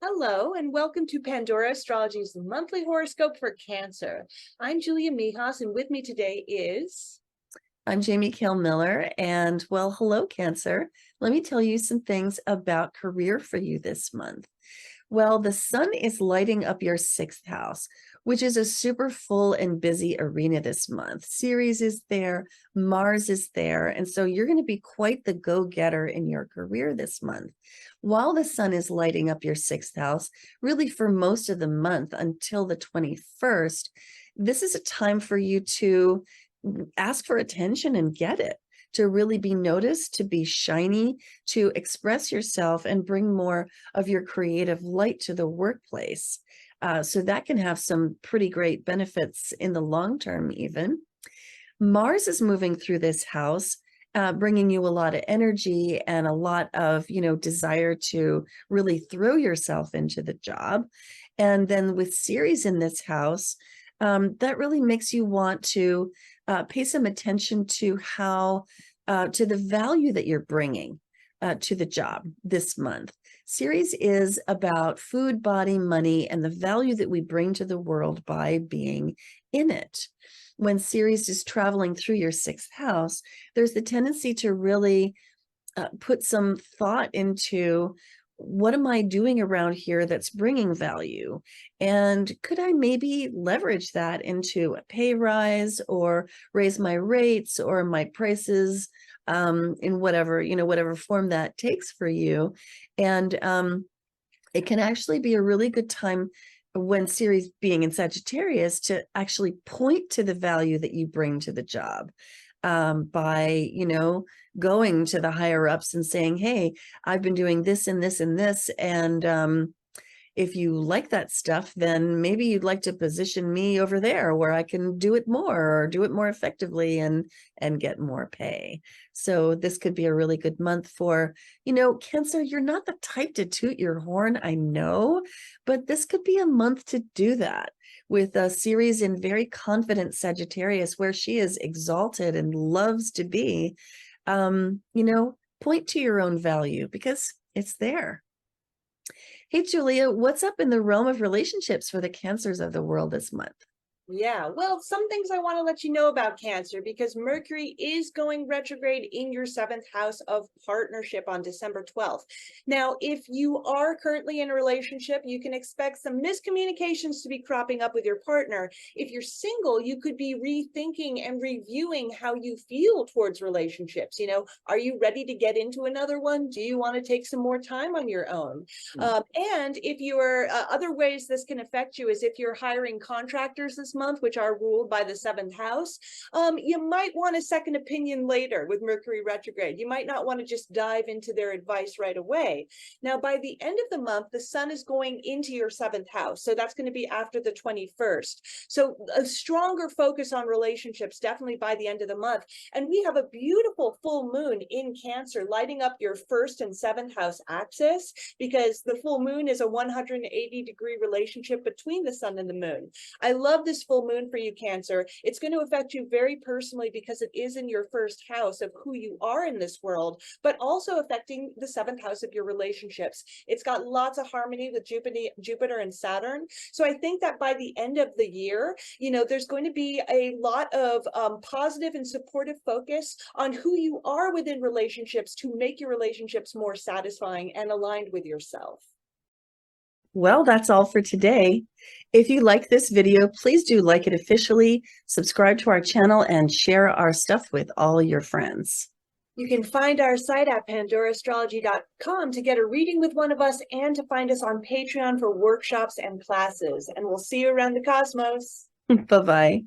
Hello, and welcome to Pandora Astrology's monthly horoscope for Cancer. I'm Julia Mijas, and with me today is... I'm Jamie Kale Miller, and well, hello, Cancer. Let me tell you some things about career for you this month. Well, the sun is lighting up your sixth house, which is a super full and busy arena this month. Ceres is there, Mars is there, and so you're going to be quite the go-getter in your career this month. While the sun is lighting up your sixth house, really for most of the month until the 21st, this is a time for you to ask for attention and get it, to really be noticed, to be shiny, to express yourself and bring more of your creative light to the workplace. So that can have some pretty great benefits in the long term even. Mars is moving through this house, bringing you a lot of energy and a lot of, desire to really throw yourself into the job. And then with Ceres in this house, that really makes you want to pay some attention to to the value that you're bringing to the job this month. Ceres is about food, body, money, and the value that we bring to the world by being in it. When Ceres is traveling through your sixth house, there's the tendency to really put some thought into, what am I doing around here that's bringing value? And could I maybe leverage that into a pay rise or raise my rates or my prices in whatever form that takes for you? And it can actually be a really good time when Ceres being in Sagittarius to actually point to the value that you bring to the job by, going to the higher ups and saying, hey, I've been doing this and this and this. And if you like that stuff, then maybe you'd like to position me over there where I can do it more or do it more effectively and get more pay. So this could be a really good month for, Cancer, you're not the type to toot your horn, I know, but this could be a month to do that. With a Ceres in very confident Sagittarius, where she is exalted and loves to be, point to your own value because it's there. Hey, Julia, what's up in the realm of relationships for the Cancers of the world this month? Yeah, well, some things I want to let you know about Cancer, because Mercury is going retrograde in your seventh house of partnership on December 12th. Now, if you are currently in a relationship, you can expect some miscommunications to be cropping up with your partner. If you're single, you could be rethinking and reviewing how you feel towards relationships. Are you ready to get into another one? Do you want to take some more time on your own? And if you're other ways this can affect you is if you're hiring contractors this month, which are ruled by the seventh house, you might want a second opinion later with Mercury retrograde. You might not want to just dive into their advice right away. Now, by the end of the month, the sun is going into your seventh house. So that's going to be after the 21st. So a stronger focus on relationships, definitely by the end of the month. And we have a beautiful full moon in Cancer lighting up your first and seventh house axis, because the full moon is a 180-degree relationship between the sun and the moon. I love this full moon for you, Cancer. It's going to affect you very personally because it is in your first house of who you are in this world, but also affecting the seventh house of your relationships. It's got lots of harmony with Jupiter and Saturn. So I think that by the end of the year, there's going to be a lot of positive and supportive focus on who you are within relationships to make your relationships more satisfying and aligned with yourself. Well, that's all for today. If you like this video, please do like it officially, subscribe to our channel, and share our stuff with all your friends. You can find our site at pandoraastrology.com to get a reading with one of us and to find us on Patreon for workshops and classes. And we'll see you around the cosmos. Bye-bye.